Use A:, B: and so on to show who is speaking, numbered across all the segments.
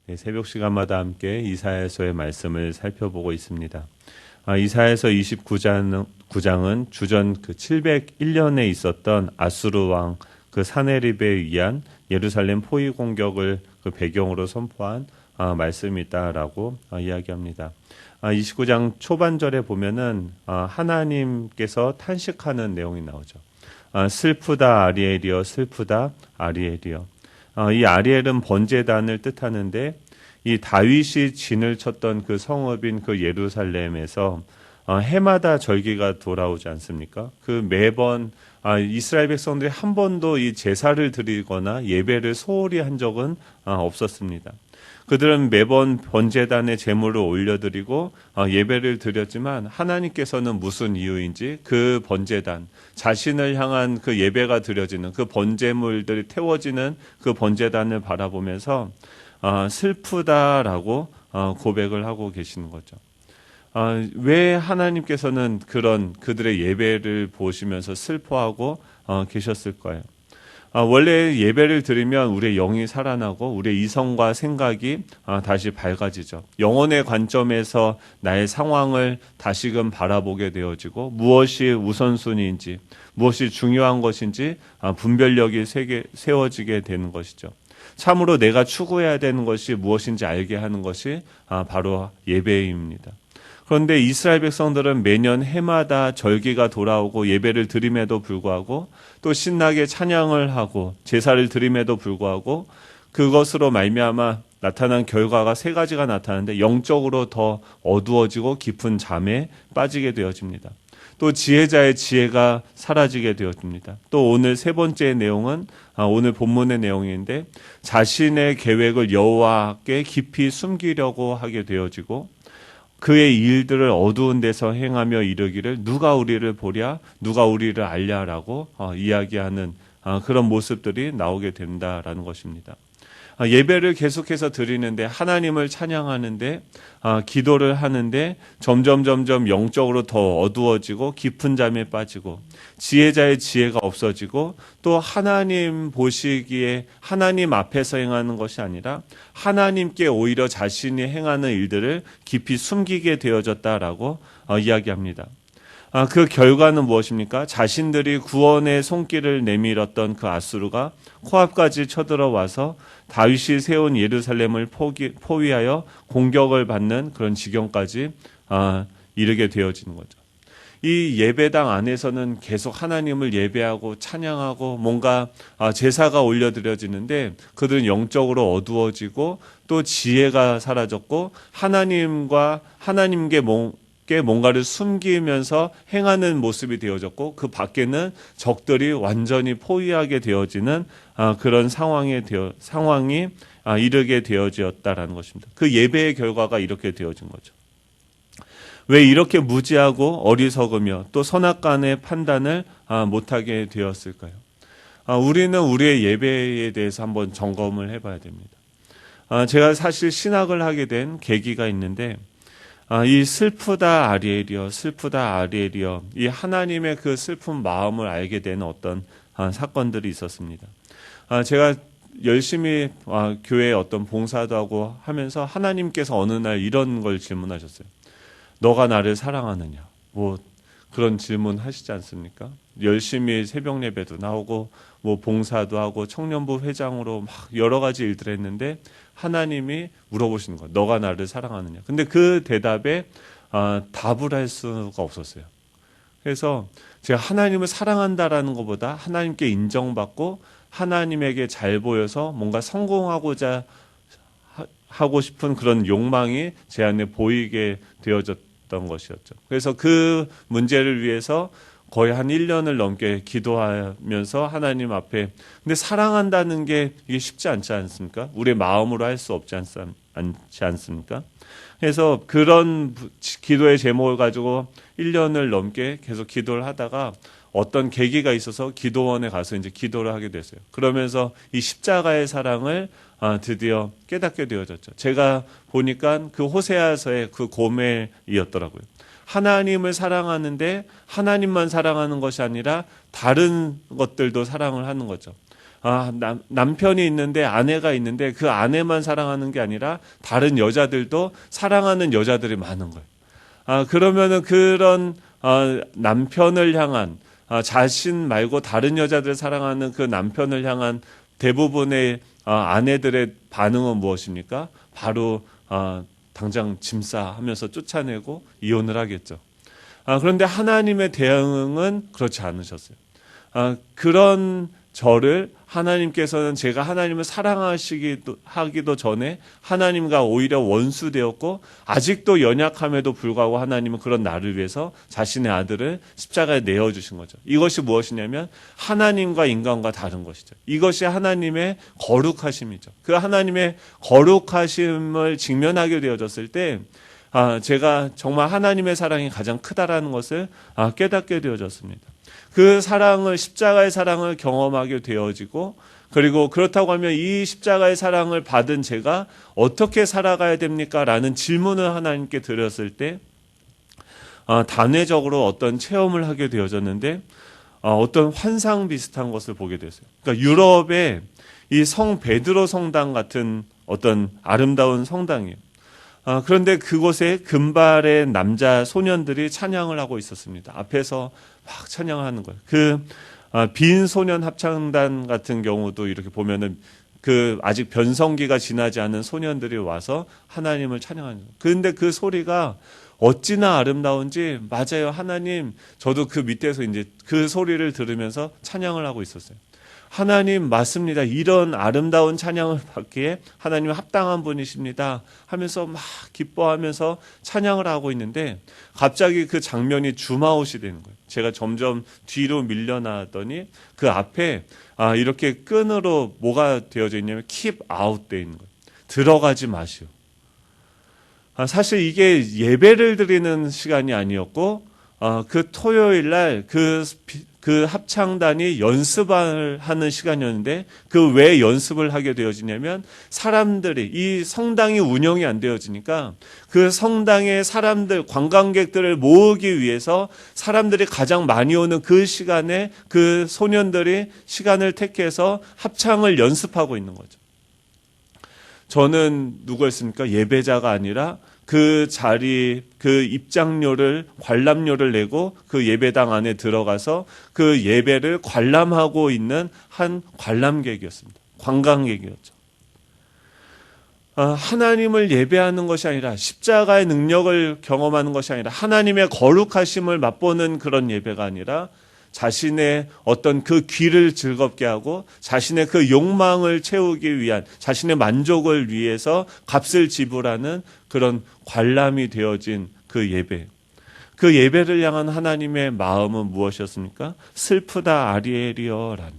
A: 네, 새벽 시간마다 함께 이사야서의 말씀을 살펴보고 있습니다. 이사야서 29장은 주전 그 701년에 있었던 아수르 왕 그 사네립에 의한 예루살렘 포위 공격을 그 배경으로 선포한 말씀이다라고 이야기합니다. 29장 초반절에 보면은 하나님께서 탄식하는 내용이 나오죠. 슬프다 아리엘이여, 슬프다 아리엘이여. 이 아리엘은 번제단을 뜻하는데, 이 다윗이 진을 쳤던 그 성읍인 그 예루살렘에서 해마다 절기가 돌아오지 않습니까? 그 매번 이스라엘 백성들이 한 번도 이 제사를 드리거나 예배를 소홀히 한 적은 없었습니다. 그들은 매번 번제단에 제물을 올려드리고 예배를 드렸지만, 하나님께서는 무슨 이유인지 그 번제단, 자신을 향한 그 예배가 드려지는 그 번제물들이 태워지는 그 번제단을 바라보면서 슬프다라고 고백을 하고 계시는 거죠. 왜 하나님께서는 그런 그들의 예배를 보시면서 슬퍼하고 계셨을까요? 원래 예배를 드리면 우리의 영이 살아나고 우리의 이성과 생각이 다시 밝아지죠. 영혼의 관점에서 나의 상황을 다시금 바라보게 되어지고, 무엇이 우선순위인지, 무엇이 중요한 것인지 분별력이 세워지게 되는 것이죠. 참으로 내가 추구해야 되는 것이 무엇인지 알게 하는 것이 바로 예배입니다. 그런데 이스라엘 백성들은 매년 해마다 절기가 돌아오고 예배를 드림에도 불구하고, 또 신나게 찬양을 하고 제사를 드림에도 불구하고, 그것으로 말미암아 나타난 결과가 세 가지가 나타나는데, 영적으로 더 어두워지고 깊은 잠에 빠지게 되어집니다. 또 지혜자의 지혜가 사라지게 되어집니다. 또 오늘 세 번째 내용은 오늘 본문의 내용인데, 자신의 계획을 여호와께 깊이 숨기려고 하게 되어지고, 그의 일들을 어두운 데서 행하며 이르기를 누가 우리를 보랴, 누가 우리를 알랴라고 이야기하는 그런 모습들이 나오게 된다라는 것입니다. 예배를 계속해서 드리는데, 하나님을 찬양하는데, 기도를 하는데 점점 영적으로 더 어두워지고 깊은 잠에 빠지고, 지혜자의 지혜가 없어지고, 또 하나님 보시기에 하나님 앞에서 행하는 것이 아니라 하나님께 오히려 자신이 행하는 일들을 깊이 숨기게 되어졌다라고 이야기합니다. 그 결과는 무엇입니까? 자신들이 구원의 손길을 내밀었던 그 아수르가 코앞까지 쳐들어와서 다윗이 세운 예루살렘을 포위하여 공격을 받는 그런 지경까지 이르게 되어지는 거죠. 이 예배당 안에서는 계속 하나님을 예배하고 찬양하고 뭔가 제사가 올려드려지는데, 그들은 영적으로 어두워지고 또 지혜가 사라졌고, 하나님께 뭔가를 숨기면서 행하는 모습이 되어졌고, 그 밖에는 적들이 완전히 포위하게 되어지는 그런 상황이 이르게 되어졌다라는 것입니다. 그 예배의 결과가 이렇게 되어진 거죠. 왜 이렇게 무지하고 어리석으며 또 선악간의 판단을 못하게 되었을까요? 우리는 우리의 예배에 대해서 한번 점검을 해봐야 됩니다. 제가 사실 신학을 하게 된 계기가 있는데, 이 슬프다 아리엘이여, 슬프다 아리엘이여, 이 하나님의 그 슬픈 마음을 알게 되는 어떤 사건들이 있었습니다. 제가 열심히 교회에 어떤 봉사도 하고 하면서 하나님께서 어느 날 이런 걸 질문하셨어요. 너가 나를 사랑하느냐? 뭐 그런 질문 하시지 않습니까? 열심히 새벽 예배도 나오고 뭐 봉사도 하고 청년부 회장으로 막 여러 가지 일들을 했는데, 하나님이 물어보시는 거예요. 너가 나를 사랑하느냐? 근데 그 대답에 답을 할 수가 없었어요. 그래서 제가 하나님을 사랑한다라는 것보다 하나님께 인정받고 하나님에게 잘 보여서 뭔가 성공하고자 하고 싶은 그런 욕망이 제 안에 보이게 되어졌던 것이었죠. 그래서 그 문제를 위해서 거의 한 1년을 넘게 기도하면서 하나님 앞에, 근데 사랑한다는 게 이게 쉽지 않지 않습니까? 우리의 마음으로 할 수 없지 않습니까? 그래서 그런 기도의 제목을 가지고 1년을 넘게 계속 기도를 하다가 어떤 계기가 있어서 기도원에 가서 이제 기도를 하게 됐어요. 그러면서 이 십자가의 사랑을 드디어 깨닫게 되어졌죠. 제가 보니까 그 호세아서의 그 고멜이었더라고요. 하나님을 사랑하는데 하나님만 사랑하는 것이 아니라 다른 것들도 사랑을 하는 거죠. 남편이 있는데 아내가 있는데 그 아내만 사랑하는 게 아니라 다른 여자들도 사랑하는 여자들이 많은 거예요. 그러면은 그런 남편을 향한 자신 말고 다른 여자들을 사랑하는 그 남편을 향한 대부분의 아내들의 반응은 무엇입니까? 바로 당장 짐 싸 하면서 쫓아내고 이혼을 하겠죠. 그런데 하나님의 대응은 그렇지 않으셨어요. 그런 저를 하나님께서는 제가 하나님을 하기도 전에 하나님과 오히려 원수되었고 아직도 연약함에도 불구하고 하나님은 그런 나를 위해서 자신의 아들을 십자가에 내어주신 거죠. 이것이 무엇이냐면 하나님과 인간과 다른 것이죠. 이것이 하나님의 거룩하심이죠. 그 하나님의 거룩하심을 직면하게 되어졌을 때 제가 정말 하나님의 사랑이 가장 크다라는 것을 깨닫게 되어졌습니다. 그 사랑을 십자가의 사랑을 경험하게 되어지고 그리고 그렇다고 하면 이 십자가의 사랑을 받은 제가 어떻게 살아가야 됩니까? 라는 질문을 하나님께 드렸을 때 단회적으로 어떤 체험을 하게 되어졌는데 어떤 환상 비슷한 것을 보게 됐어요. 그러니까 유럽의 이 성 베드로 성당 같은 어떤 아름다운 성당이에요. 그런데 그곳에 금발의 남자 소년들이 찬양을 하고 있었습니다. 앞에서 막 찬양하는 거예요. 빈 소년 합창단 같은 경우도 이렇게 보면은 아직 변성기가 지나지 않은 소년들이 와서 하나님을 찬양하는 거예요. 그런데 그 소리가 어찌나 아름다운지 맞아요. 하나님, 저도 그 밑에서 이제 그 소리를 들으면서 찬양을 하고 있었어요. 하나님 맞습니다. 이런 아름다운 찬양을 받기에 하나님은 합당한 분이십니다 하면서 막 기뻐하면서 찬양을 하고 있는데 갑자기 그 장면이 줌아웃이 되는 거예요. 제가 점점 뒤로 밀려나더니 그 앞에 이렇게 끈으로 뭐가 되어져 있냐면 keep out 되어 있는 거예요. 들어가지 마시오. 사실 이게 예배를 드리는 시간이 아니었고 그 토요일 날 그 합창단이 연습을 하는 시간이었는데 그 왜 연습을 하게 되어지냐면 사람들이 이 성당이 운영이 안 되어지니까 그 성당의 사람들 관광객들을 모으기 위해서 사람들이 가장 많이 오는 그 시간에 그 소년들이 시간을 택해서 합창을 연습하고 있는 거죠. 저는 누구였습니까? 예배자가 아니라 그 자리, 그 입장료를, 관람료를 내고 그 예배당 안에 들어가서 그 예배를 관람하고 있는 한 관람객이었습니다. 관광객이었죠. 하나님을 예배하는 것이 아니라 십자가의 능력을 경험하는 것이 아니라 하나님의 거룩하심을 맛보는 그런 예배가 아니라 자신의 어떤 그 귀를 즐겁게 하고 자신의 그 욕망을 채우기 위한 자신의 만족을 위해서 값을 지불하는 그런 관람이 되어진 그 예배. 그 예배를 향한 하나님의 마음은 무엇이었습니까? 슬프다 아리엘이여라는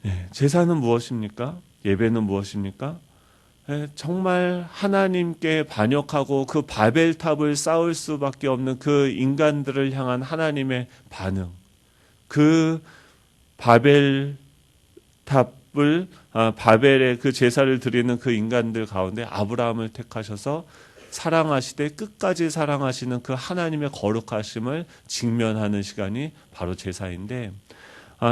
A: 거예요. 제사는 무엇입니까? 예배는 무엇입니까? 정말 하나님께 반역하고 그 바벨탑을 쌓을 수밖에 없는 그 인간들을 향한 하나님의 반응. 그 바벨탑을 바벨의 그 제사를 드리는 그 인간들 가운데 아브라함을 택하셔서 사랑하시되 끝까지 사랑하시는 그 하나님의 거룩하심을 직면하는 시간이 바로 제사인데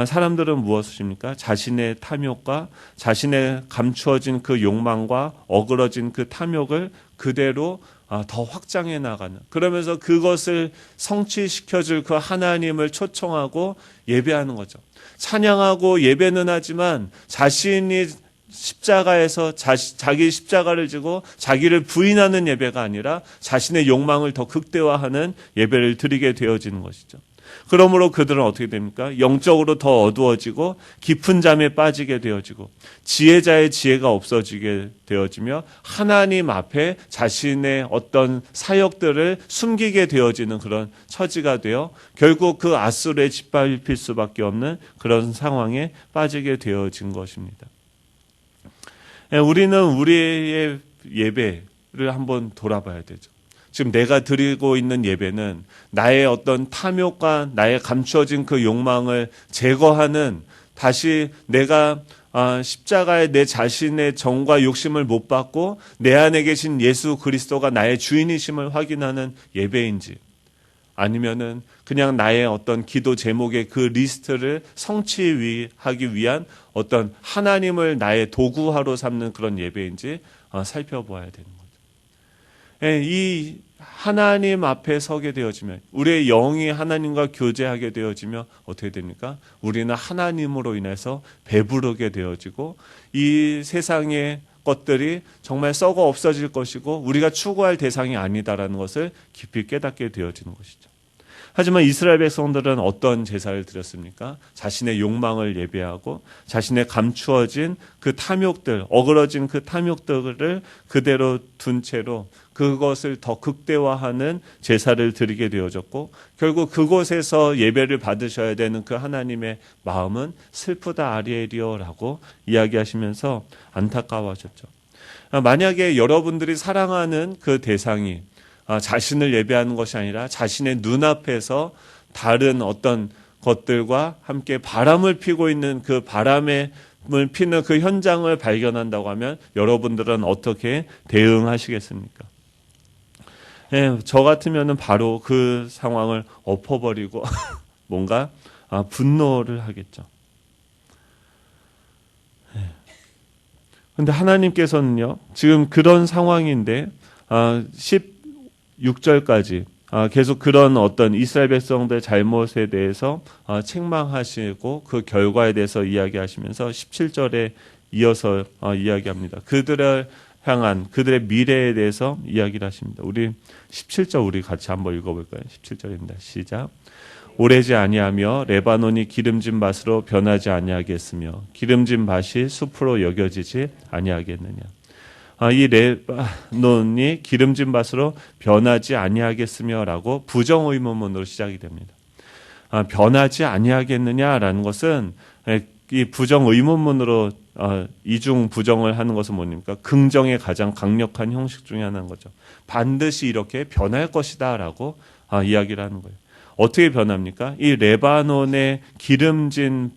A: 사람들은 무엇입니까? 자신의 탐욕과 자신의 감추어진 그 욕망과 어그러진 그 탐욕을 그대로 더 확장해 나가는, 그러면서 그것을 성취시켜줄 그 하나님을 초청하고 예배하는 거죠. 찬양하고 예배는 하지만 자신이 십자가에서 자기 십자가를 지고 자기를 부인하는 예배가 아니라 자신의 욕망을 더 극대화하는 예배를 드리게 되어지는 것이죠. 그러므로 그들은 어떻게 됩니까? 영적으로 더 어두워지고 깊은 잠에 빠지게 되어지고 지혜자의 지혜가 없어지게 되어지며 하나님 앞에 자신의 어떤 사역들을 숨기게 되어지는 그런 처지가 되어 결국 그 앗술에 짓밟힐 수밖에 없는 그런 상황에 빠지게 되어진 것입니다. 우리는 우리의 예배를 한번 돌아봐야 되죠. 지금 내가 드리고 있는 예배는 나의 어떤 탐욕과 나의 감추어진 그 욕망을 제거하는, 다시 내가 십자가에 내 자신의 정과 욕심을 못 받고 내 안에 계신 예수 그리스도가 나의 주인이심을 확인하는 예배인지, 아니면은 그냥 나의 어떤 기도 제목의 그 리스트를 성취하기 위한 어떤 하나님을 나의 도구화로 삼는 그런 예배인지 살펴보아야 되는 거죠. 이 하나님 앞에 서게 되어지면, 우리의 영이 하나님과 교제하게 되어지면 어떻게 됩니까? 우리는 하나님으로 인해서 배부르게 되어지고, 이 세상의 것들이 정말 썩어 없어질 것이고 우리가 추구할 대상이 아니다라는 것을 깊이 깨닫게 되어지는 것이죠. 하지만 이스라엘 백성들은 어떤 제사를 드렸습니까? 자신의 욕망을 예배하고 자신의 감추어진 그 탐욕들, 어그러진 그 탐욕들을 그대로 둔 채로 그것을 더 극대화하는 제사를 드리게 되어졌고, 결국 그곳에서 예배를 받으셔야 되는 그 하나님의 마음은 슬프다 아리엘이여라고 이야기하시면서 안타까워하셨죠. 만약에 여러분들이 사랑하는 그 대상이 자신을 예배하는 것이 아니라 자신의 눈앞에서 다른 어떤 것들과 함께 바람을 피고 있는 그 바람을 피는 그 현장을 발견한다고 하면 여러분들은 어떻게 대응하시겠습니까? 저 같으면은 바로 그 상황을 엎어버리고 뭔가 분노를 하겠죠. 근데 하나님께서는요, 지금 그런 상황인데 16절까지 계속 그런 어떤 이스라엘 백성들의 잘못에 대해서 책망하시고 그 결과에 대해서 이야기하시면서 17절에 이어서 이야기합니다. 그들을 향한 그들의 미래에 대해서 이야기를 하십니다. 우리 17절 우리 같이 한번 읽어볼까요? 17절입니다. 시작. 오래지 아니하며 레바논이 기름진 밭으로 변하지 아니하겠으며 기름진 밭이 숲으로 여겨지지 아니하겠느냐. 이 레바논이 기름진 밭으로 변하지 아니하겠으며라고 부정의문문으로 시작이 됩니다. 변하지 아니하겠느냐라는 것은 이 부정의문문으로 이중 부정을 하는 것은 뭡니까? 긍정의 가장 강력한 형식 중에 하나인 거죠. 반드시 이렇게 변할 것이다라고 이야기를 하는 거예요. 어떻게 변합니까? 이 레바논이 기름진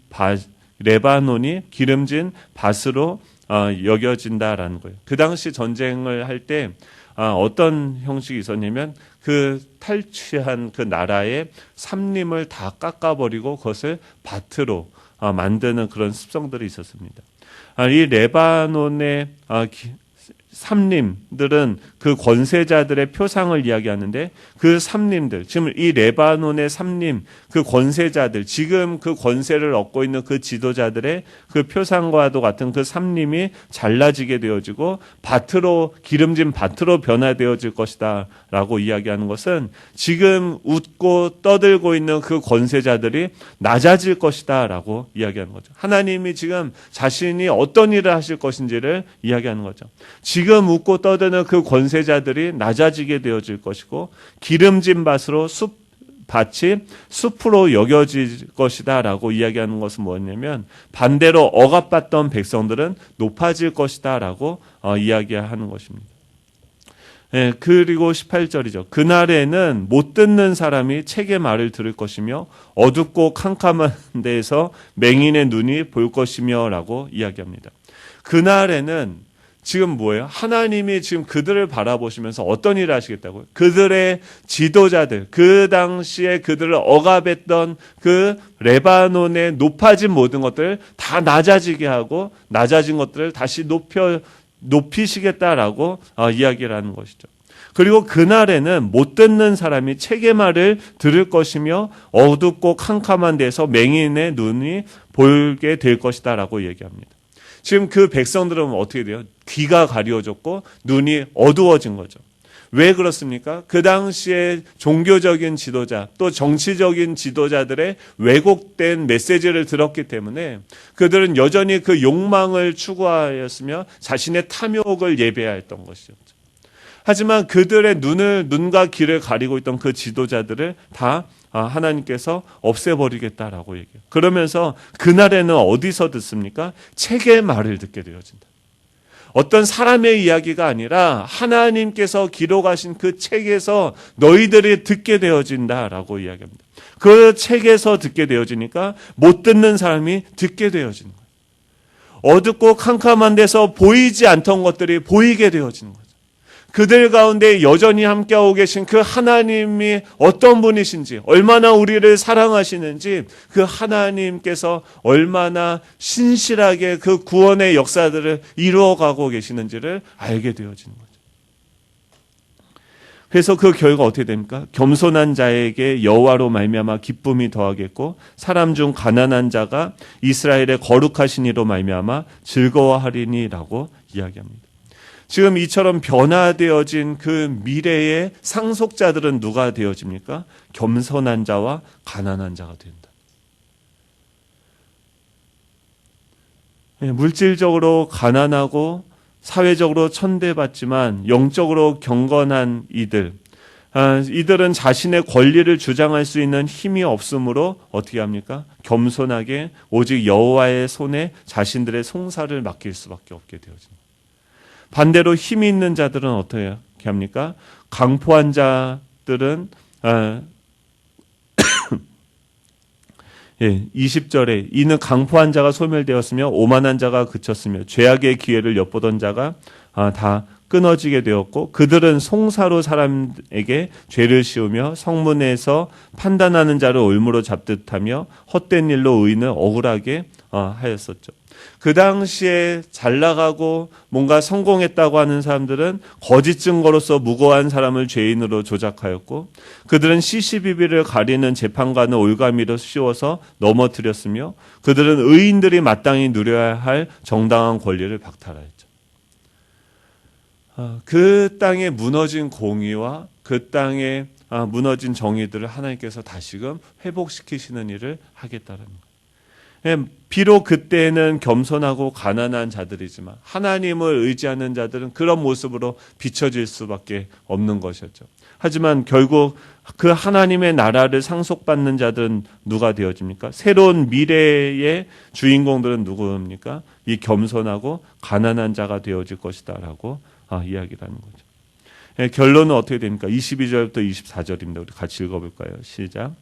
A: 밭으로 여겨진다라는 거예요. 그 당시 전쟁을 할 때 어떤 형식이 있었냐면 그 탈취한 그 나라의 삼림을 다 깎아버리고 그것을 밭으로 만드는 그런 습성들이 있었습니다. 이 레바논의 삼림들은 그 권세자들의 표상을 이야기하는데, 그 삼림들, 지금 이 레바논의 삼림, 그 권세자들, 지금 그 권세를 얻고 있는 그 지도자들의 그 표상과도 같은 그 삼림이 잘라지게 되어지고 밭으로, 기름진 밭으로 변화되어질 것이다 라고 이야기하는 것은 지금 웃고 떠들고 있는 그 권세자들이 낮아질 것이다 라고 이야기하는 거죠. 하나님이 지금 자신이 어떤 일을 하실 것인지를 이야기하는 거죠. 지금 웃고 떠드는 그 권세자들이 낮아지게 되어질 것이고, 기름진 밭으로 밭이 숲으로 여겨질 것이다 라고 이야기하는 것은 뭐냐면, 반대로 억압받던 백성들은 높아질 것이다 라고 이야기하는 것입니다. 그리고 18절이죠. 그날에는 못 듣는 사람이 책의 말을 들을 것이며 어둡고 캄캄한 데에서 맹인의 눈이 볼 것이며 라고 이야기합니다. 그날에는 지금 뭐예요? 하나님이 지금 그들을 바라보시면서 어떤 일을 하시겠다고요? 그들의 지도자들, 그 당시에 그들을 억압했던 그 레바논의 높아진 모든 것들을 다 낮아지게 하고, 낮아진 것들을 다시 높이시겠다라고 이야기를 하는 것이죠. 그리고 그날에는 못 듣는 사람이 책의 말을 들을 것이며 어둡고 캄캄한 데서 맹인의 눈이 보게 될 것이다라고 얘기합니다. 지금 그 백성들은 어떻게 돼요? 귀가 가려졌고 눈이 어두워진 거죠. 왜 그렇습니까? 그 당시에 종교적인 지도자, 또 정치적인 지도자들의 왜곡된 메시지를 들었기 때문에 그들은 여전히 그 욕망을 추구하였으며 자신의 탐욕을 예배했던 것이었죠. 하지만 그들의 눈과 귀를 가리고 있던 그 지도자들을 다 하나님께서 없애버리겠다라고 얘기해요. 그러면서 그날에는 어디서 듣습니까? 책의 말을 듣게 되어진다. 어떤 사람의 이야기가 아니라 하나님께서 기록하신 그 책에서 너희들이 듣게 되어진다라고 이야기합니다. 그 책에서 듣게 되어지니까 못 듣는 사람이 듣게 되어지는 거예요. 어둡고 캄캄한 데서 보이지 않던 것들이 보이게 되어지는 거죠. 그들 가운데 여전히 함께하고 계신 그 하나님이 어떤 분이신지, 얼마나 우리를 사랑하시는지, 그 하나님께서 얼마나 신실하게 그 구원의 역사들을 이루어가고 계시는지를 알게 되어지는 거죠. 그래서 그 결과 어떻게 됩니까? 겸손한 자에게 여호와로 말미암아 기쁨이 더하겠고, 사람 중 가난한 자가 이스라엘의 거룩하신 이로 말미암아 즐거워하리니라고 이야기합니다. 지금 이처럼 변화되어진 그 미래의 상속자들은 누가 되어집니까? 겸손한 자와 가난한 자가 된다. 물질적으로 가난하고 사회적으로 천대받지만 영적으로 경건한 이들은 자신의 권리를 주장할 수 있는 힘이 없으므로 어떻게 합니까? 겸손하게 오직 여호와의 손에 자신들의 송사를 맡길 수밖에 없게 되어집니다. 반대로 힘이 있는 자들은 어떻게 합니까? 강포한 자들은 20절에 이는 강포한 자가 소멸되었으며 오만한 자가 그쳤으며 죄악의 기회를 엿보던 자가 다 끊어지게 되었고, 그들은 송사로 사람에게 죄를 씌우며 성문에서 판단하는 자를 올무로 잡듯하며 헛된 일로 의인을 억울하게 하였었죠. 그 당시에 잘 나가고 뭔가 성공했다고 하는 사람들은 거짓 증거로서 무고한 사람을 죄인으로 조작하였고, 그들은 시시비비를 가리는 재판관을 올가미로 씌워서 넘어뜨렸으며, 그들은 의인들이 마땅히 누려야 할 정당한 권리를 박탈하였죠. 그 땅에 무너진 공의와 그 땅에 무너진 정의들을 하나님께서 다시금 회복시키시는 일을 하겠다는 거예요. 비록 그때는 겸손하고 가난한 자들이지만 하나님을 의지하는 자들은 그런 모습으로 비춰질 수밖에 없는 것이었죠. 하지만 결국 그 하나님의 나라를 상속받는 자들은 누가 되어집니까? 새로운 미래의 주인공들은 누구입니까? 이 겸손하고 가난한 자가 되어질 것이다라고 이야기를 하는 거죠. 결론은 어떻게 됩니까? 22절부터 24절입니다. 우리 같이 읽어볼까요? 시작.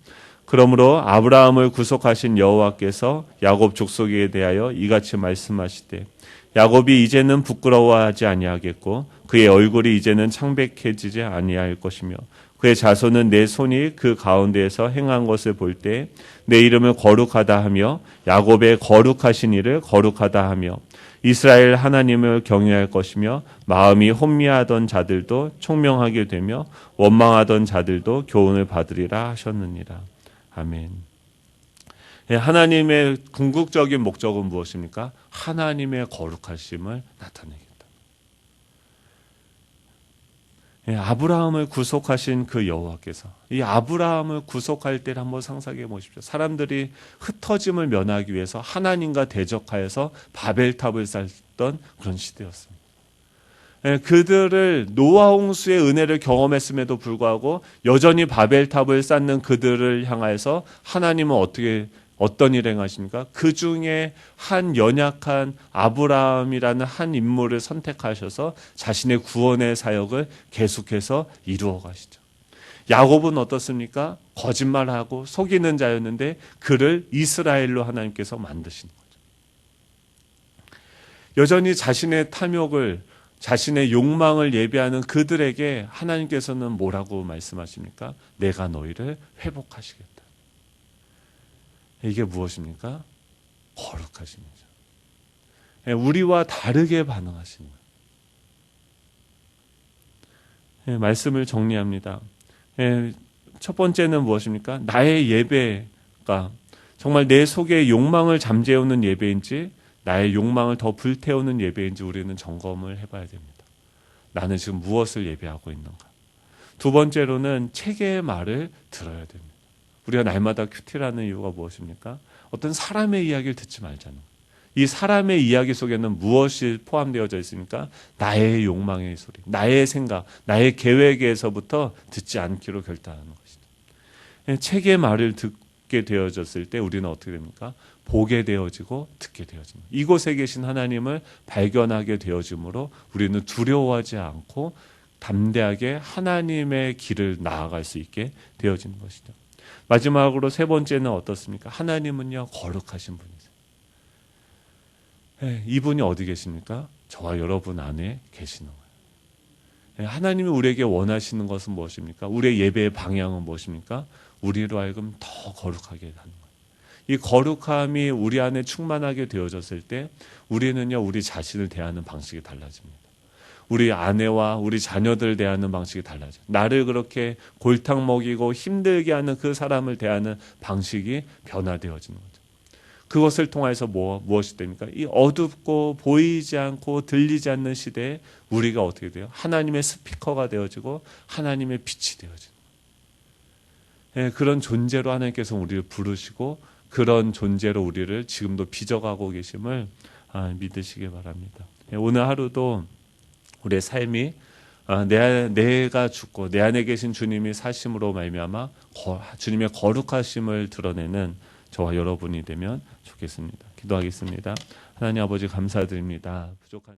A: 그러므로 아브라함을 구속하신 여호와께서 야곱 족속에 대하여 이같이 말씀하시되, 야곱이 이제는 부끄러워하지 아니하겠고 그의 얼굴이 이제는 창백해지지 아니할 것이며 그의 자손은 내 손이 그 가운데에서 행한 것을 볼 때 내 이름을 거룩하다 하며 야곱의 거룩하신 이를 거룩하다 하며 이스라엘 하나님을 경외할 것이며 마음이 혼미하던 자들도 총명하게 되며 원망하던 자들도 교훈을 받으리라 하셨느니라. 아멘. 하나님의 궁극적인 목적은 무엇입니까? 하나님의 거룩하심을 나타내겠다. 아브라함을 구속하신 그 여호와께서 이 아브라함을 구속할 때를 한번 상상해 보십시오. 사람들이 흩어짐을 면하기 위해서 하나님과 대적하여서 바벨탑을 쌓던 그런 시대였습니다. 그들을 노아 홍수의 은혜를 경험했음에도 불구하고 여전히 바벨탑을 쌓는 그들을 향해서 하나님은 어떤 일을 행하십니까? 그 중에 한 연약한 아브라함이라는 한 인물을 선택하셔서 자신의 구원의 사역을 계속해서 이루어 가시죠. 야곱은 어떻습니까? 거짓말하고 속이는 자였는데 그를 이스라엘로 하나님께서 만드신 거죠. 여전히 자신의 탐욕을, 자신의 욕망을 예비하는 그들에게 하나님께서는 뭐라고 말씀하십니까? 내가 너희를 회복하시겠다. 이게 무엇입니까? 거룩하십니다. 우리와 다르게 반응하시는 거예요. 말씀을 정리합니다. 첫 번째는 무엇입니까? 나의 예배가 정말 내 속에 욕망을 잠재우는 예배인지 나의 욕망을 더 불태우는 예배인지 우리는 점검을 해봐야 됩니다. 나는 지금 무엇을 예배하고 있는가? 두 번째로는 체계의 말을 들어야 됩니다. 우리가 날마다 큐티라는 이유가 무엇입니까? 어떤 사람의 이야기를 듣지 말자는 거예요. 이 사람의 이야기 속에는 무엇이 포함되어져 있습니까? 나의 욕망의 소리, 나의 생각, 나의 계획에서부터 듣지 않기로 결단하는 것이죠. 책의 말을 듣게 되어졌을 때 우리는 어떻게 됩니까? 보게 되어지고 듣게 되어집니다. 이곳에 계신 하나님을 발견하게 되어지므로 우리는 두려워하지 않고 담대하게 하나님의 길을 나아갈 수 있게 되어지는 것이죠. 마지막으로 세 번째는 어떻습니까? 하나님은요, 거룩하신 분이세요. 이분이 어디 계십니까? 저와 여러분 안에 계시는 하나님이 우리에게 원하시는 것은 무엇입니까? 우리의 예배의 방향은 무엇입니까? 우리로 하여금 더 거룩하게 하는 거예요. 이 거룩함이 우리 안에 충만하게 되어졌을 때 우리는요, 우리 자신을 대하는 방식이 달라집니다. 우리 아내와 우리 자녀들 대하는 방식이 달라져요. 나를 그렇게 골탕 먹이고 힘들게 하는 그 사람을 대하는 방식이 변화되어지는 거죠. 그것을 통해서 무엇이 됩니까? 이 어둡고 보이지 않고 들리지 않는 시대에 우리가 어떻게 돼요? 하나님의 스피커가 되어지고 하나님의 빛이 되어지는 거예요. 그런 존재로 하나님께서 우리를 부르시고 그런 존재로 우리를 지금도 빚어가고 계심을 믿으시기 바랍니다. 오늘 하루도 우리의 삶이 내가 죽고 내 안에 계신 주님이 사심으로 말미암아 주님의 거룩하심을 드러내는 저와 여러분이 되면 좋겠습니다. 기도하겠습니다. 하나님 아버지 감사드립니다. 부족한